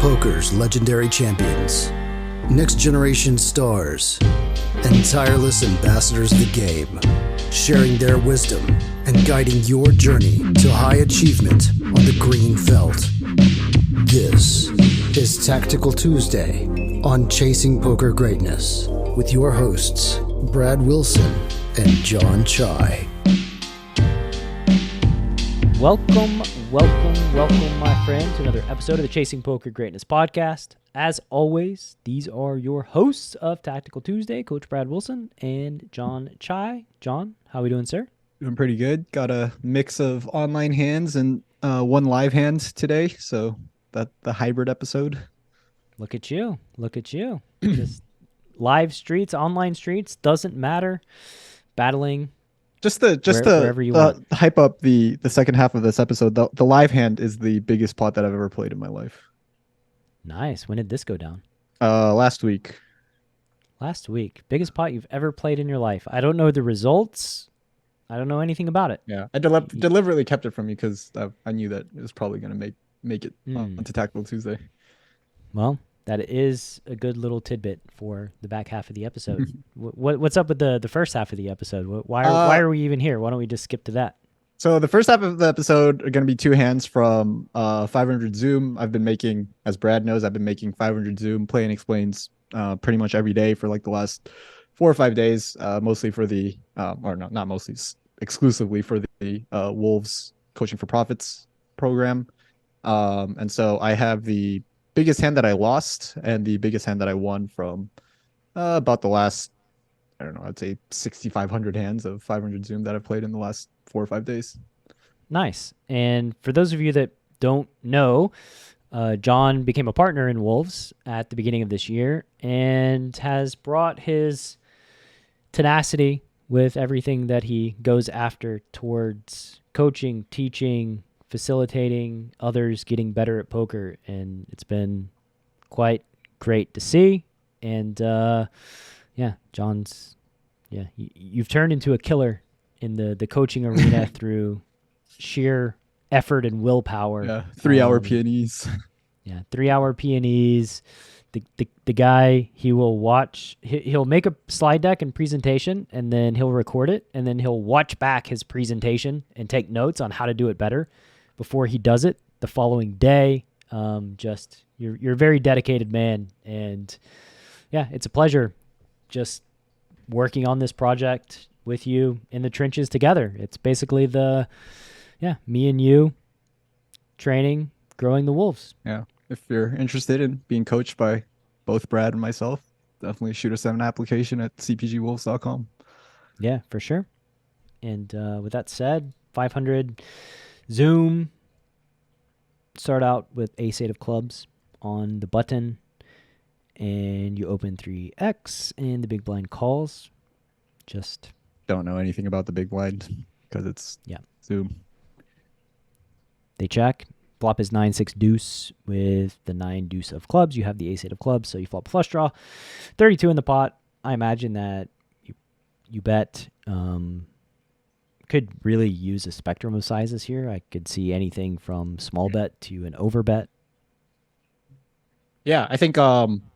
Poker's legendary champions, next generation stars, and tireless ambassadors of the game, sharing their wisdom and guiding your journey to high achievement on the green felt. This is Tactical Tuesday on Chasing Poker Greatness with your hosts, Brad Wilson and Jon Chai. Welcome, my friend, to another episode of the Chasing Poker Greatness podcast. As always, these are your hosts of Tactical Tuesday, Coach Brad Wilson and Jon Chai. Jon, how are we doing, sir? Doing pretty good. Got a mix of online hands and one live hand today, so that the hybrid episode. Look at you. Just live streets, online streets, doesn't matter. Battling. Just to hype up the second half of this episode, the live hand is the biggest pot that I've ever played in my life. Nice. When did this go down? Last week. Last week. Biggest pot you've ever played in your life. I don't know the results. I don't know anything about it. Yeah, I deliberately kept it from you because I knew that it was probably going to make it onto Tactical Tuesday. Well, that is a good little tidbit for the back half of the episode. What's up with the first half of the episode? Why are we even here? Why don't we just skip to that? So the first half of the episode are going to be two hands from 500 Zoom. I've been making, as Brad knows, I've been making 500 Zoom play and explains pretty much every day for like the last 4 or 5 days, mostly for the, not mostly, exclusively for the Wolves Coaching for Profits program. And so I have the biggest hand that I lost and the biggest hand that I won from about the last, I'd say 6,500 hands of 500 Zoom that I've played in the last 4 or 5 days. Nice. And for those of you that don't know, Jon became a partner in Wolves at the beginning of this year and has brought his tenacity with everything that he goes after towards coaching, teaching, facilitating others getting better at poker, and it's been quite great to see. And you've turned into a killer in the coaching arena through sheer effort and willpower. Yeah, 3-hour P&Es. Yeah, 3-hour P&Es. The guy, he will watch, he'll make a slide deck and presentation, and then he'll record it, and then he'll watch back his presentation and take notes on how to do it better before he does it the following day. You're a very dedicated man, and yeah, it's a pleasure just working on this project with you in the trenches together. It's basically me and you training, growing the Wolves. Yeah. If you're interested in being coached by both Brad and myself, definitely shoot us an application at cpgwolves.com. Yeah, for sure. And with that said, 500 Zoom. Start out with ace-8 of clubs on the button, and you open 3x, and the big blind calls. Just don't know anything about the big blind because it's Zoom. They check. Flop is 9-6 deuce with the 9 deuce of clubs. You have the ace-8 of clubs, so you flop flush draw. 32 in the pot. I imagine that you bet. Could really use a spectrum of sizes here. I could see anything from small bet to an over bet. Yeah, I think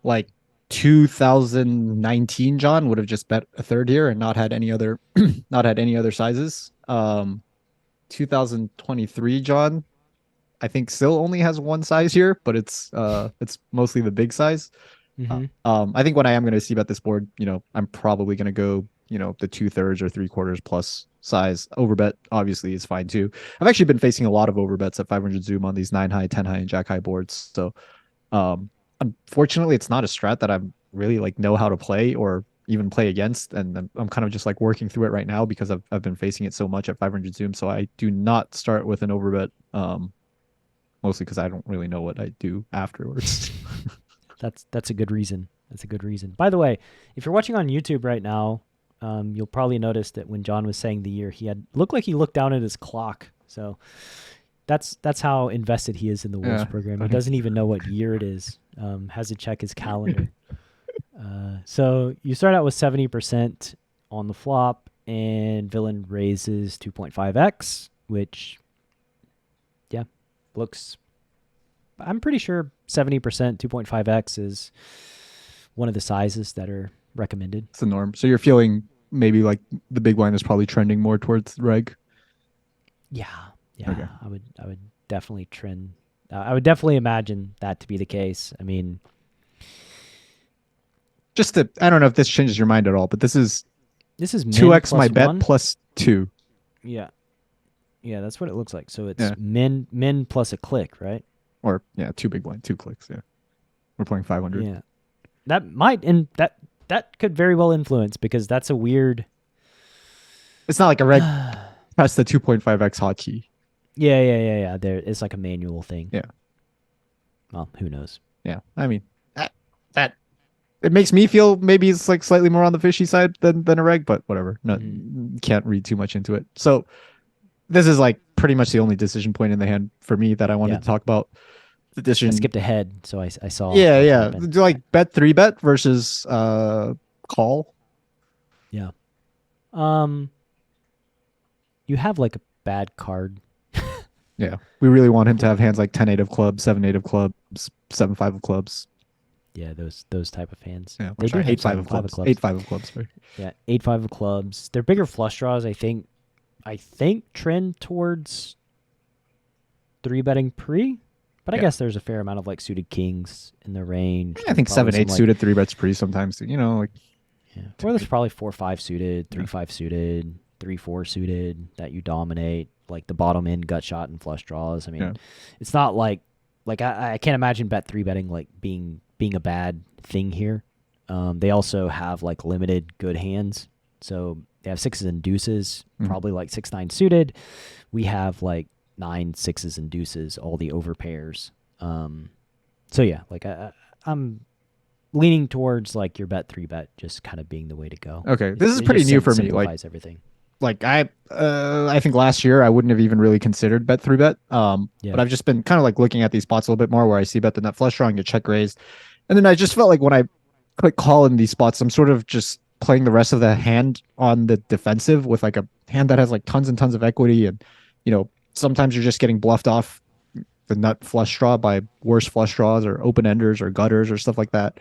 like 2019 Jon would have just bet a third here and not had any other sizes. 2023 Jon, I think still only has one size here, but it's mostly the big size. Mm-hmm. I think when I am going to see bet this board, I'm probably going to go, the 2/3 or 3/4 plus size. Overbet obviously is fine too. I've actually been facing a lot of overbets at 500 Zoom on these 9 high, 10 high, and jack high boards. So, unfortunately, it's not a strat that I really know how to play or even play against, and I'm kind of just working through it right now because I've been facing it so much at 500 Zoom. So I do not start with an overbet, mostly because I don't really know what I do afterwards. That's a good reason. By the way, if you're watching on YouTube right now, you'll probably notice that when Jon was saying the year, looked like he looked down at his clock. So that's how invested he is in the Wolves program. He doesn't even know what year it is. Has to check his calendar. So you start out with 70% on the flop, and villain raises 2.5x, which looks I'm pretty sure 70% 2.5x is one of the sizes that are recommended. It's the norm. So you're feeling maybe like the big blind is probably trending more towards reg. Yeah. Okay. I would definitely trend. I would definitely imagine that to be the case. I mean, I don't know if this changes your mind at all, but this is min 2x my plus bet 1. plus 2. Yeah. Yeah, that's what it looks like. So it's Yeah. min plus a click, right? Or 2 big blind, 2 clicks. Yeah. We're playing 500. Yeah. That might, and that could very well influence, because that's a weird. It's not like a reg press the 2.5x hotkey. Yeah. There, it's like a manual thing. Yeah. Well, who knows? Yeah. I mean, that it makes me feel maybe it's like slightly more on the fishy side than a reg, but whatever. No, can't read too much into it. So this is like pretty much the only decision point in the hand for me that I wanted to talk about. The decision. I skipped ahead, so I saw. Yeah. Do like bet 3-bet versus call? Yeah. You have like a bad card. Yeah. We really want him to have hands like 10-8 of clubs, 7-8 of clubs, 7-5 of clubs. Yeah, those type of hands. Yeah, they do have 8-5 of clubs. 8-5 of clubs. Sorry. Yeah, 8-5 of clubs. They're bigger flush draws. I think trend towards 3-betting pre, but I guess there's a fair amount of like suited kings in the range. I think 7-8 suited 3-bets pre sometimes. You know, like. Yeah. Or there's probably 4-5 suited, 3-5 suited, 3-4 suited that you dominate, like the bottom end gut shot and flush draws. I mean, it's not like I can't imagine bet 3-betting like being a bad thing here. They also have like limited good hands. So they have 6s and deuces, probably like 6-9 suited. We have like 9 6s and deuces, all the over pairs. So yeah, like I'm leaning towards like your bet 3-bet just kind of being the way to go. Okay, this is pretty new for me. Simplifies everything. Like I think last year I wouldn't have even really considered bet 3-bet. But I've just been kind of like looking at these spots a little bit more where I see bet the nut flush draw and get check raised, and then I just felt like when I click call in these spots, I'm sort of just playing the rest of the hand on the defensive with like a hand that has like tons and tons of equity, and sometimes you're just getting bluffed off the nut flush draw by worse flush draws or open enders or gutters or stuff like that.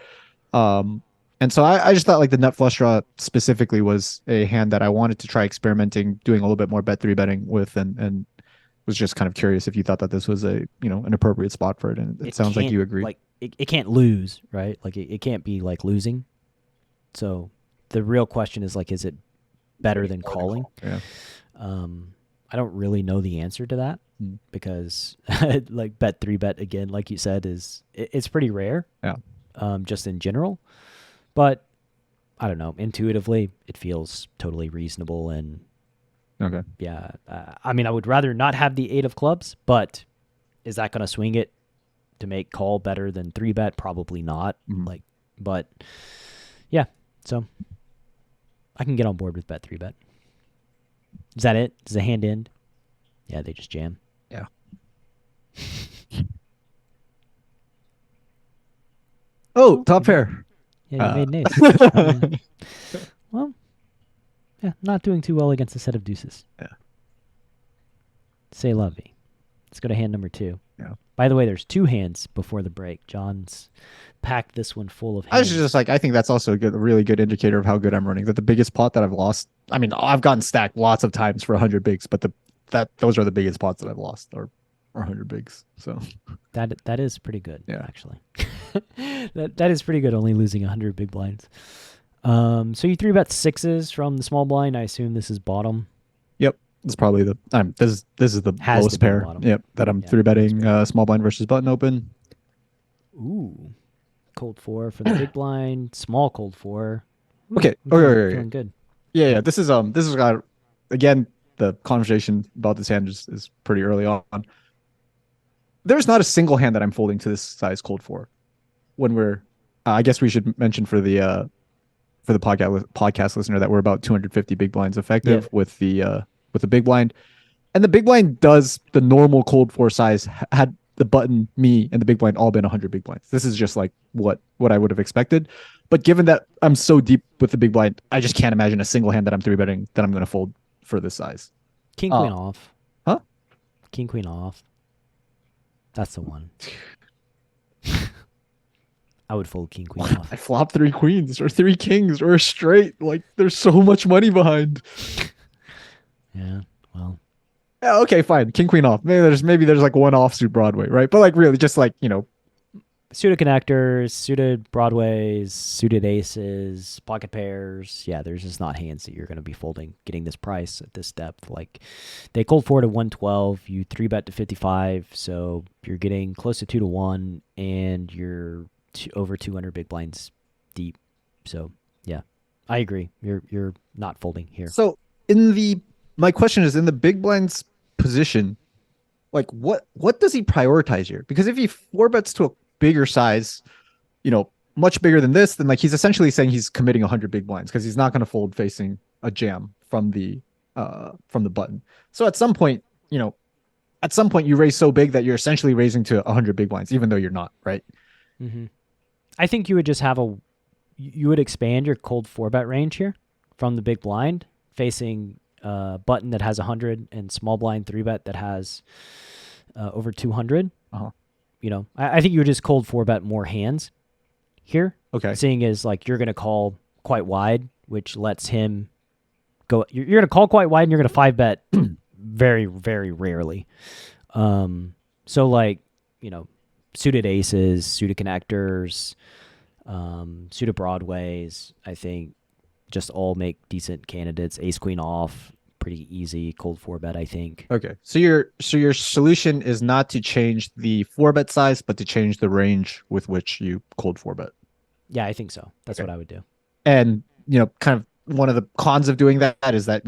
And so I just thought like the nut flush draw specifically was a hand that I wanted to try experimenting, doing a little bit more bet 3-betting with, and was just kind of curious if you thought that this was an appropriate spot for it. And it sounds like you agree. Like it can't lose, right? Like it can't be like losing. So the real question is like, is it better than calling? Yeah. I don't really know the answer to that because like bet 3-bet again, like you said, it's pretty rare. Yeah. Just in general. But I don't know. Intuitively, it feels totally reasonable. And okay. Yeah. I mean, I would rather not have the 8 of clubs, but is that going to swing it to make call better than 3-bet? Probably not. But yeah. So I can get on board with bet 3-bet. Is that it? Does the hand end? Yeah, they just jam. Yeah. Oh, top pair. Yeah, you made an ace. Well, yeah, not doing too well against a set of deuces. Yeah. Say lovey. Let's go to hand number 2. Yeah. By the way, there's 2 hands before the break. John's packed this one full of hands. I was just like, I think that's also a really good indicator of how good I'm running. That the biggest pot that I've lost, I mean, I've gotten stacked lots of times for 100 bigs, but those are the biggest pots that I've lost, or 100 bigs. So that is pretty good. Yeah. Actually, that is pretty good. Only losing 100 big blinds. So you 3-bet 6s from the small blind. I assume this is bottom. Yep, it's probably this is the Has lowest to be the pair. bottom. Yep, that I'm 3-betting small blind versus button open. Ooh, cold 4 for the big blind. Small cold 4. Ooh, Okay. Feeling good. Yeah. This is again, the conversation about this hand is pretty early on. There's not a single hand that I'm folding to this size cold 4. When we're, I guess we should mention for the podcast listener that we're about 250 big blinds effective with the big blind, and the big blind does the normal cold 4 size had the button, me, and the big blind all been 100 big blinds. This is just like what I would have expected. But given that I'm so deep with the big blind, I just can't imagine a single hand that I'm 3-betting that I'm going to fold for this size. King queen off. Huh? King queen off. That's the one. I would fold king queen off. I flop 3 queens or 3 kings or a straight. Like there's so much money behind. Yeah, well, Yeah, okay, fine. King queen off. Maybe there's like one offsuit Broadway, right? But like really just like, suited connectors, suited broadways, suited aces, pocket pairs. Yeah, there's just not hands that you're going to be folding getting this price at this depth. Like they cold 4 to 112, you 3-bet to 55, so you're getting close to 2 to 1 and you're over 200 big blinds deep. So, yeah. I agree. You're not folding here. so my question is in the big blinds position, like what does he prioritize here? Because if he 4-bets to a bigger size, much bigger than this, then like he's essentially saying he's committing 100 big blinds because he's not going to fold facing a jam from the button. So at some point you raise so big that you're essentially raising to 100 big blinds, even though you're not, right? Mm-hmm. I think you would just you would expand your cold 4-bet range here from the big blind facing button that has 100 and small blind 3-bet that has over 200. Uh-huh. I think you would just cold 4-bet more hands here. Okay. Seeing as like you're going to call quite wide, which lets him go. You're going to call quite wide and you're going to 5-bet very, very rarely. So like, suited aces, suited connectors, suited broadways, I think just all make decent candidates. Ace queen off, pretty easy cold 4-bet, I think. Okay. So your solution is not to change the 4-bet size, but to change the range with which you cold 4-bet. Yeah, I think so. That's Okay. what I would do. And kind of one of the cons of doing that is that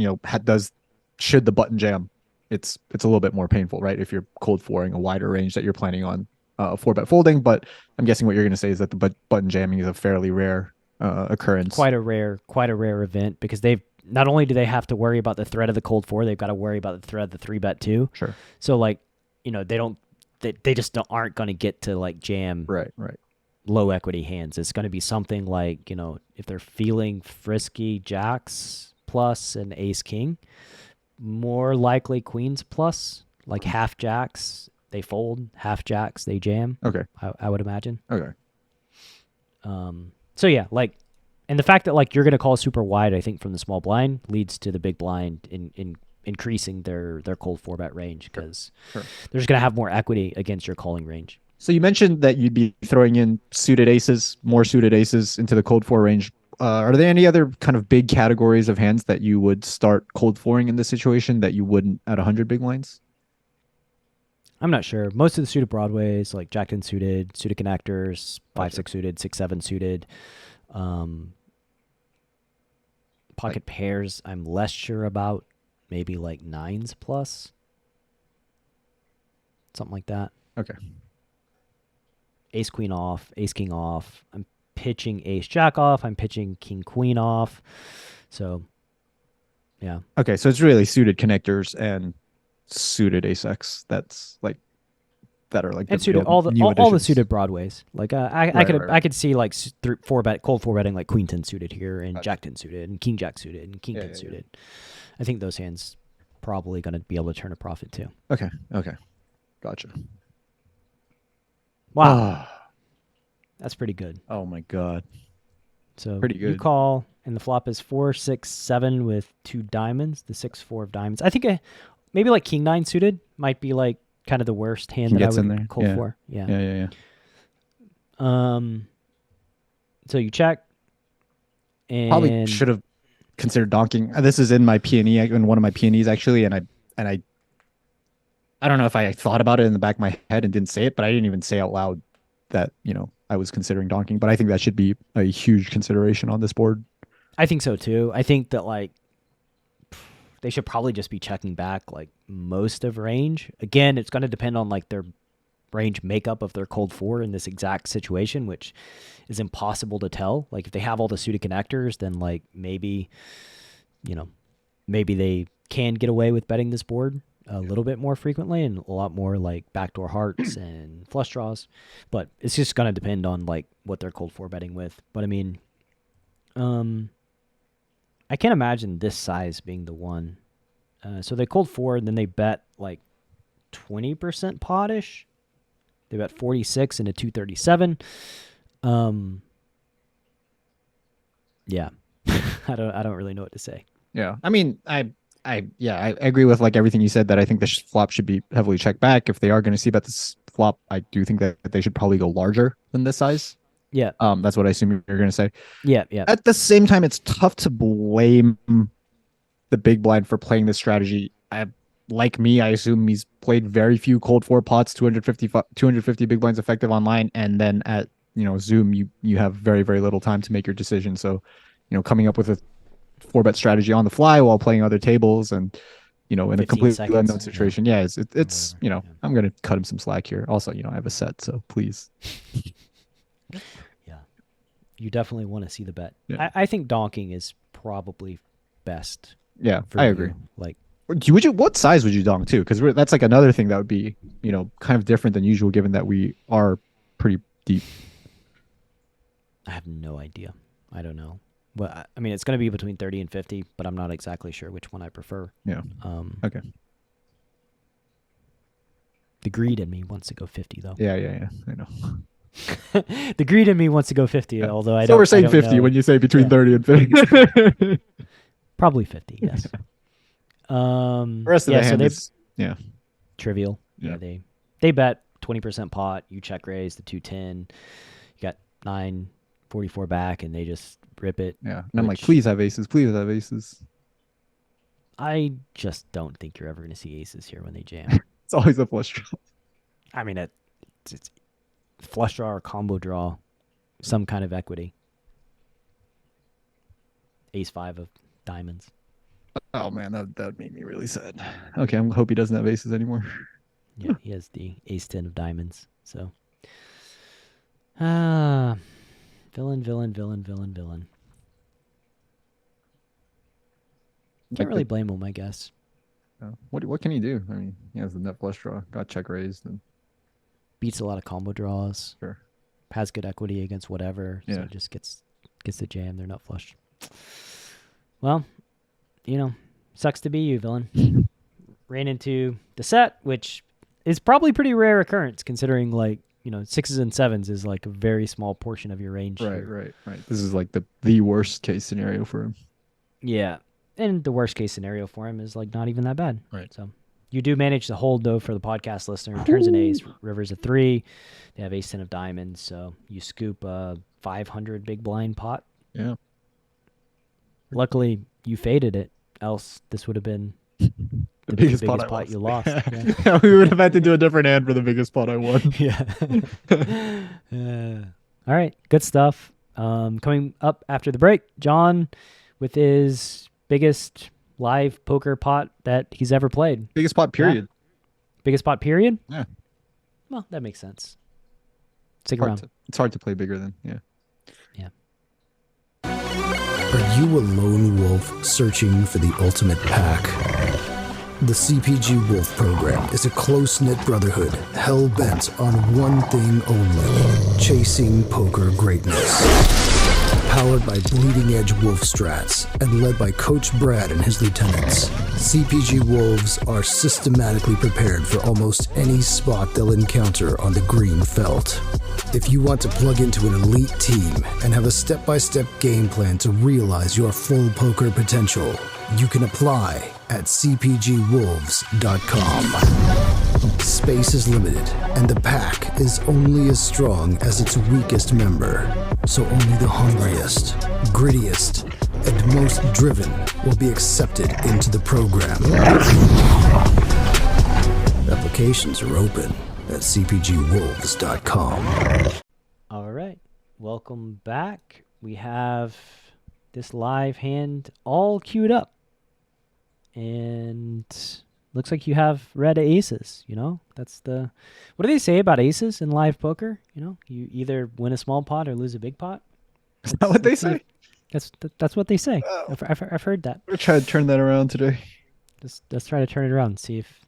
should the button jam, it's a little bit more painful, right? If you're cold 4ing a wider range that you're planning on 4-bet folding. But I'm guessing what you're going to say is that the button jamming is a fairly rare occurrence. Quite a rare event because they've not only do they have to worry about the threat of the cold 4, they've got to worry about the threat of the 3-bet too. Sure. So like, they just aren't going to get to like jam Right. low equity hands. It's going to be something like, if they're feeling frisky jacks plus an ace king, more likely queens plus, like half jacks they fold, half jacks they jam. Okay. I would imagine. Okay. So yeah, like, and the fact that like you're going to call super wide, I think from the small blind leads to the big blind in increasing their cold 4-bet range because Sure. they're just going to have more equity against your calling range. So you mentioned that you'd be throwing in more suited aces into the cold 4 range. Are there any other kind of big categories of hands that you would start cold 4ing in this situation that you wouldn't at 100 big blinds? I'm not sure. Most of the suited broadways, like jack 10 suited, suited connectors, 5-6 suited, 6-7 suited, pocket pairs, I'm less sure about. Maybe like 9s plus, something like that. Okay. Ace queen off, ace king off. I'm pitching ace jack off. I'm pitching king queen off. So, yeah. Okay, so it's really suited connectors and suited ace X. That's like that are like and suited all the suited broadways. Like I could see like 4-bet cold 4-betting like queen 10 suited here and jack 10 suited and king jack suited and king 10 suited. I think those hands probably going to be able to turn a profit too. Okay. Gotcha. Wow. That's pretty good. Oh my god. So pretty good. You call and the flop is 4, 6, 7 with 2 diamonds, the 6, 4 of diamonds. I think maybe like king 9 suited might be like kind of the worst hand that I would call for. Yeah. So you check and probably should have considered donking. This is in my P&E, in one of my P&Es actually, and I don't know if I thought about it in the back of my head and didn't say it, but I didn't even say out loud that, I was considering donking, but I think that should be a huge consideration on this board. I think so too. I think that like they should probably just be checking back like most of range. Again, it's going to depend on like their range makeup of their cold 4 in this exact situation, which is impossible to tell. Like if they have all the suited connectors, then like maybe they can get away with betting this board a little bit more frequently and a lot more like backdoor hearts and flush draws. But it's just going to depend on like what they're cold 4 betting with. But I mean, I can't imagine this size being the one. So they cold 4 and then they bet like 20% potish. They bet 46 into 237. Yeah. I don't really know what to say. Yeah. I mean, I agree with like everything you said that I think the flop should be heavily checked back. If they are going to see about this flop, I do think that they should probably go larger than this size. Yeah. That's what I assume you're going to say. Yeah, yeah. At the same time, it's tough to blame the big blind for playing this strategy. Like me, I assume he's played very few cold four pots, 250 big blinds effective online, and then at Zoom, you have very, very little time to make your decision. So, coming up with a 4-bet strategy on the fly while playing other tables and in a 15 completely seconds, unknown situation. Yeah, it's yeah. I'm gonna cut him some slack here. Also, I have a set, so please. Yeah. You definitely want to see the bet. Yeah. I think donking is probably best. Yeah, for I you. agree. Like, what size would you donk too? Because that's like another thing that would be kind of different than usual, given that we are pretty deep. I have no idea. I don't know. Well, I mean, it's going to be between 30 and 50, but I'm not exactly sure which one I prefer. Yeah. Okay. The greed in me wants to go 50, though. Yeah. I know. The greed in me wants to go 50, although I don't. So we're saying 50 know. when you say between 30 and 50. Probably 50. Yes. The rest of the hand is trivial. Yeah. They bet 20% pot. You check raise the 210. You got 944 back, and they just rip it. Yeah, and I'm like, please have aces. Please have aces. I just don't think you're ever going to see aces here when they jam. It's always a flush draw. I mean, it's flush draw or combo draw, some kind of equity. Ace 5 of diamonds. Oh man, that made me really sad. Okay, I hope he doesn't have aces anymore. Yeah, he has the ace 10 of diamonds. So, villain. Can't really blame him, I guess. What can he do? I mean, he has the net flush draw, got check raised, and beats a lot of combo draws. Sure. Has good equity against whatever. Yeah. So just gets the jam. They're not flush. Well, sucks to be you, villain. Ran into the set, which is probably pretty rare occurrence considering like, 6s and 7s is like a very small portion of your range. Right. This is like the worst case scenario for him. Yeah. And the worst case scenario for him is like not even that bad. Right. So you do manage to hold though for the podcast listener. Turns an ace, river's a 3. They have ace 10 of diamonds, so you scoop a 500 big blind pot. Yeah. Luckily, you faded it. Else, this would have been the biggest pot you lost. Yeah. We would have had to do a different hand for the biggest pot I won. Yeah. All right. Good stuff. Coming up after the break, John with his biggest live poker pot that he's ever played. Biggest pot, period. Yeah. Biggest pot, period? Yeah. Well, that makes sense. Stick around. It's hard to play bigger than, yeah. Yeah. Are you a lone wolf searching for the ultimate pack? The CPG Wolf program is a close-knit brotherhood hell-bent on one thing only: chasing poker greatness. Powered by bleeding-edge wolf strats and led by Coach Brad and his lieutenants, CPG Wolves are systematically prepared for almost any spot they'll encounter on the green felt. If you want to plug into an elite team and have a step-by-step game plan to realize your full poker potential, you can apply at cpgwolves.com. Space is limited, and the pack is only as strong as its weakest member. So only the hungriest, grittiest, and most driven will be accepted into the program. Applications are open at cpgwolves.com. All right. Welcome back. We have this live hand all queued up. And looks like you have red aces, That's what do they say about aces in live poker? You either win a small pot or lose a big pot. Is that what they say? That's what they say. Oh. I've heard that. We're trying to turn that around today. Let's try to turn it around and see if...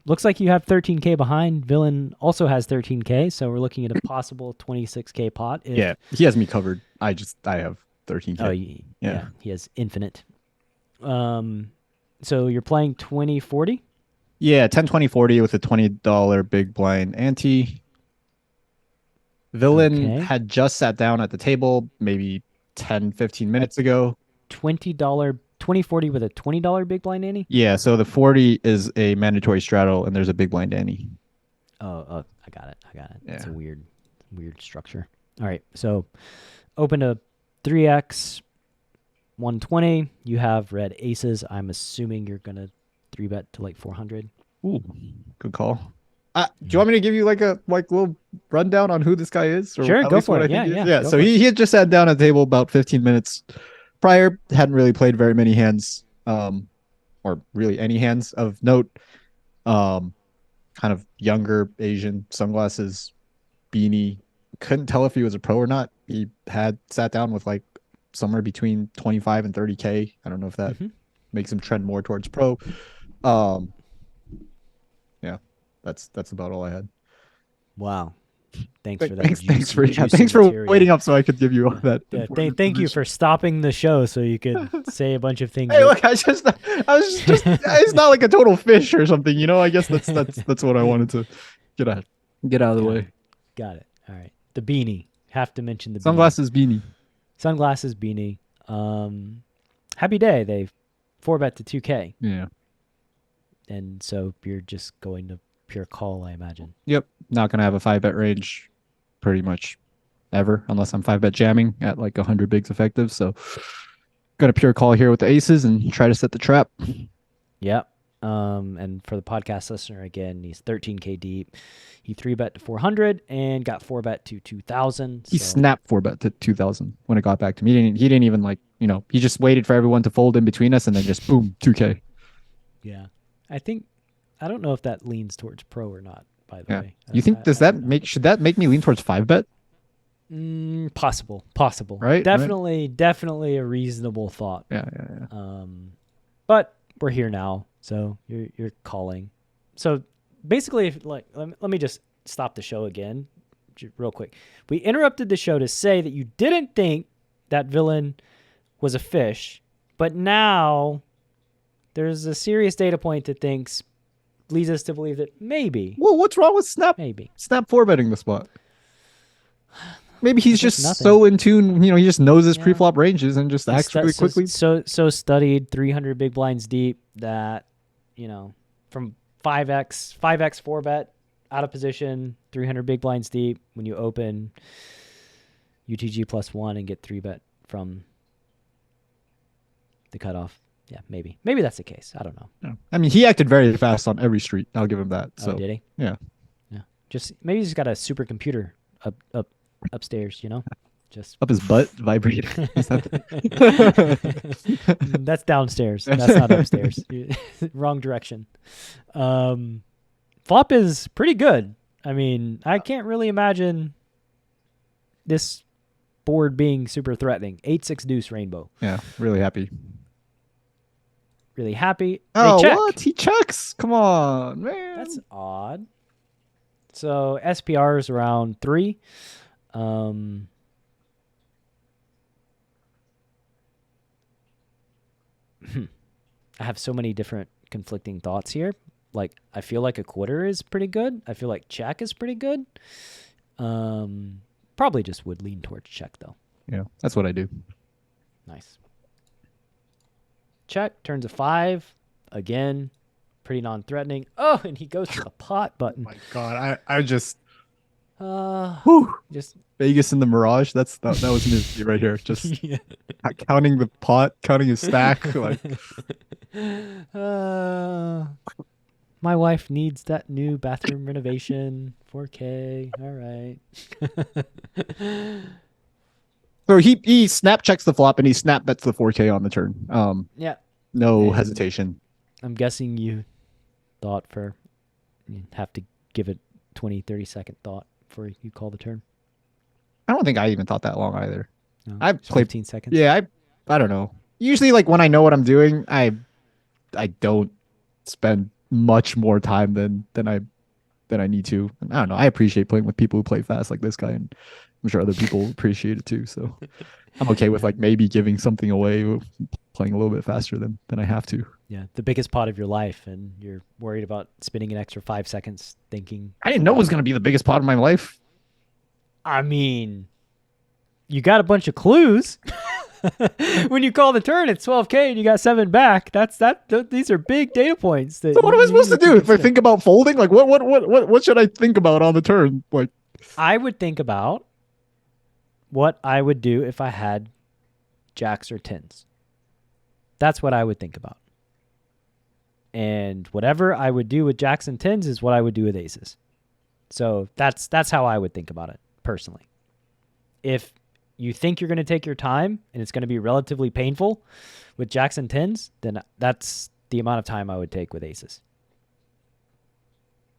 Looks like you have 13K behind. Villain also has 13K, so we're looking at a possible 26K pot. Yeah, he has me covered. I have 13K. Oh, yeah. He has infinite. So you're playing 20-40? Yeah, 10, 20, 40 with a $20 big blind ante. Villain Okay. had just sat down at the table maybe 10, 15 minutes ago. $20 2040 with a $20 big blind ante. Yeah, so the 40 is a mandatory straddle, and there's a big blind ante. Oh, I got it. It's Yeah. a weird structure. All right, so open a 3x 120. You have red aces. I'm assuming you're gonna 3-bet to like 400. Ooh, good call. Do you want me to give you like a little rundown on who this guy is? Or Sure, at go least for what it. I think he is? Yeah, Yeah. go So for it. he had just sat down at the table about 15 minutes prior. Hadn't really played very many hands, or really any hands of note. Kind of younger, Asian, sunglasses, beanie. Couldn't tell if he was a pro or not. He had sat down with like somewhere between 25 and 30K. I don't know if that makes him trend more towards pro. Yeah, that's about all I had. Wow. Thanks for that. Thanks for juicy material. waiting up so I could give you all that. Yeah, important thank you information. for stopping the show so you could say a bunch of things. Hey, that- look, I was just it's not like a total fish or something, you know. I guess that's what I wanted to get out of the way. Got it. All right. The beanie. Have to mention the Sunglasses, beanie. beanie. Sunglasses, beanie. Happy day. They 4-bet to 2K. Yeah. And so you're just going to pure call, I imagine. Yep. Not gonna have a 5-bet range, pretty much ever, unless I'm 5-bet jamming at like 100 bigs effective. So, gonna pure call here with the aces and try to set the trap. Yep. And for the podcast listener, again, he's 13K deep. He 3-bet to 400 and got 4-bet to 2,000. He snapped 4-bet to 2,000 when it got back to me. He didn't even he just waited for everyone to fold in between us and then just boom, 2K. Yeah. I don't know if that leans towards pro or not, by the way. You think should that make me lean towards 5-bet? Possible. Right? Definitely a reasonable thought. Yeah. But we're here now, so you're calling. So basically, if let me just stop the show again, real quick. We interrupted the show to say that you didn't think that villain was a fish, but now there's a serious data point that leads us to believe that maybe. Well, what's wrong with Snap 4-betting the spot? Maybe he's just so in tune, he just knows his pre-flop ranges and just acts really quickly. So studied 300 big blinds deep that, from 5x 4-bet out of position, 300 big blinds deep, when you open UTG +1 and get 3-bet from the cutoff. Yeah, maybe that's the case. I don't know. No. I mean, he acted very fast on every street. I'll give him that. So did he? Yeah. Maybe he's got a supercomputer upstairs. Just up his butt, vibrating. That's downstairs. That's not upstairs. Wrong direction. Flop is pretty good. I mean, I can't really imagine this board being super threatening. 8-6 deuce rainbow. Yeah, really happy. Really happy. Oh, check. what? He checks? Come on, man. That's odd. So SPR is around 3. I have so many different conflicting thoughts here. Like, I feel like a quarter is pretty good. I feel like check is pretty good. Probably just would lean towards check, though. Yeah, that's what I do. Nice. Check, turns a 5. Again, pretty non-threatening. Oh, and he goes to the pot button. Oh my God, I just... just Vegas in the Mirage. That was me right here. Just counting the pot, counting his stack. Like, my wife needs that new bathroom renovation. 4K. All right. so he snap checks the flop and he snap bets the 4K on the turn. Yeah. No hesitation. I'm guessing you have to give it 20, 30 second thought before you call the turn. I don't think I even thought that long either. No, I played 15 seconds. Yeah, I don't know. Usually, like when I know what I'm doing, I don't spend much more time than I need to. And I don't know. I appreciate playing with people who play fast like this guy, and I'm sure other people appreciate it too. So I'm okay with like maybe giving something away, playing a little bit faster than I have to. Yeah, the biggest pot of your life, and you're worried about spending an extra 5 seconds thinking. I didn't know it was going to be the biggest pot of my life. I mean, you got a bunch of clues. When you call the turn, it's 12K and you got 7 back. These are big data points. So what am I supposed to do if I think about folding? Like what should I think about on the turn? Like I would think about what I would do if I had jacks or tens. That's what I would think about. And whatever I would do with jacks and tens is what I would do with aces. So that's how I would think about it personally. If you think you're going to take your time and it's going to be relatively painful with jacks and tens, then that's the amount of time I would take with aces.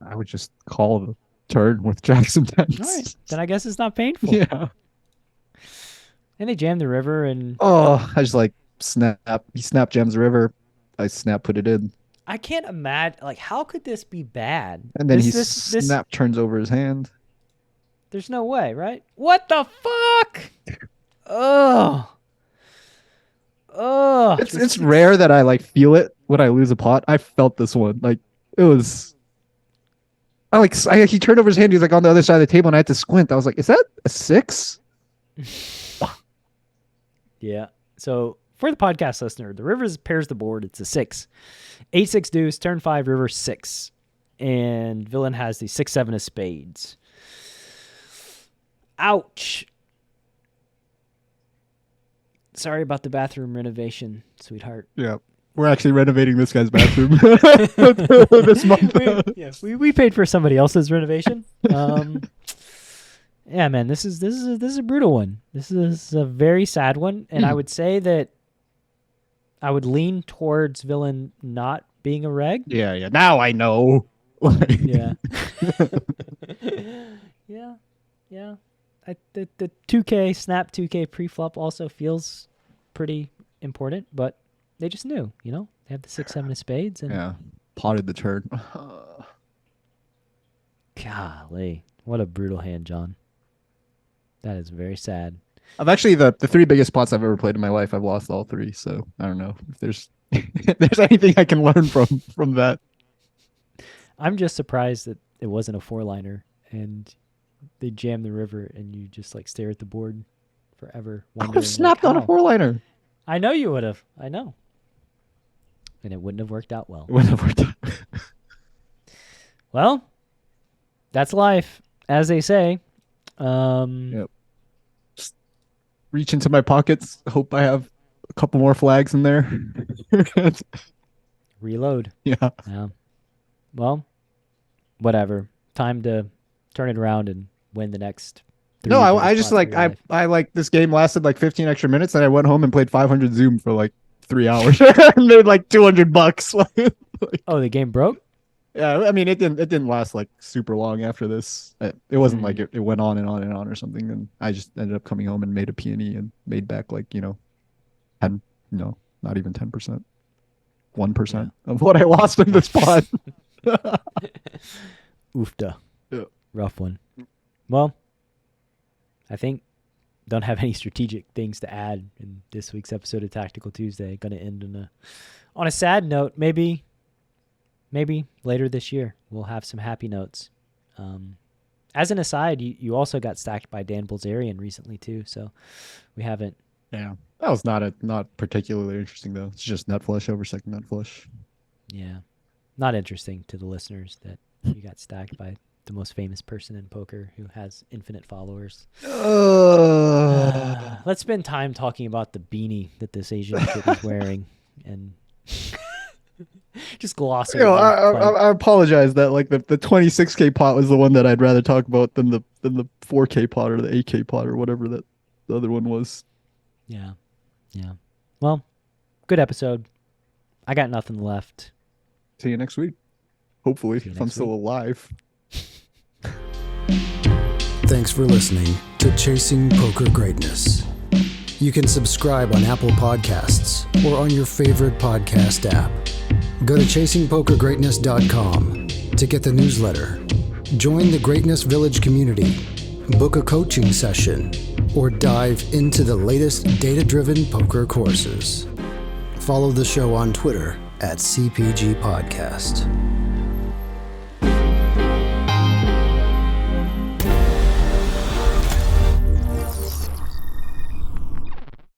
I would just call the turn with jacks and tens. All right. Then I guess it's not painful. Yeah. And they jam the river and... Oh, I just like snap. He snap jams the river. I snap put it in. I can't imagine, like, how could this be bad? And then snap turns over his hand. There's no way, right? What the fuck? Oh. It's rare that I like feel it when I lose a pot. I felt this one. Like it was. He turned over his hand. He was like on the other side of the table, and I had to squint. I was like, "Is that a 6?" Yeah. So for the podcast listener, the river pairs the board. It's a 6, 8-6 deuce, turn 5, river 6, and villain has the 6-7 of spades. Ouch. Sorry about the bathroom renovation, sweetheart. Yeah. We're actually renovating this guy's bathroom this month. We paid for somebody else's renovation. Yeah, man, this is a brutal one. This is a very sad one, and I would say that I would lean towards villain not being a reg. Yeah. Now I know. Yeah. Yeah. The 2K snap 2K preflop also feels pretty important, but they just knew, They have the 6-7 of spades, and yeah, potted the turn. Golly, what a brutal hand, John. That is very sad. I've actually the 3 biggest pots I've ever played in my life. I've lost all 3, so I don't know if there's there's anything I can learn from that. I'm just surprised that it wasn't a 4-liner and they jam the river and you just like stare at the board forever. I would have snapped on a 4-liner. I know you would have. I know. And it wouldn't have worked out well. It wouldn't have worked out. Well, that's life, as they say. Yep. Just reach into my pockets. Hope I have a couple more flags in there. Reload. Yeah. Well, whatever. Time to turn it around and win the next 3. No, I just like I like this game lasted like 15 extra minutes, and I went home and played 500 Zoom for like 3 hours and made like $200. Oh, the game broke? Yeah, I mean it didn't last like super long after this. It wasn't like it went on and on and on or something. And I just ended up coming home and made a peony and made back like 10, not even 10%, 1% of what I lost in this pot. Oofda. Yeah. Rough one. Well, I think don't have any strategic things to add in this week's episode of Tactical Tuesday. Going to end on a sad note. Maybe later this year we'll have some happy notes. As an aside, you also got stacked by Dan Bilzerian recently too, so we haven't. Yeah, that was not particularly interesting though. It's just nut flush over second nut flush. Yeah, not interesting to the listeners that you got stacked by the most famous person in poker who has infinite followers. Let's spend time talking about the beanie that this Asian kid is wearing and just gloss over. I apologize that like the 26K pot was the one that I'd rather talk about than the 4K pot or the 8K pot or whatever that the other one was. Yeah. Well, good episode. I got nothing left. See you next week. Hopefully, if I'm still alive. Thanks for listening to Chasing Poker Greatness. You can subscribe on Apple Podcasts or on your favorite podcast app. Go to chasingpokergreatness.com to get the newsletter, join the Greatness Village community, book a coaching session, or dive into the latest data-driven poker courses. Follow the show on Twitter @CPG Podcast.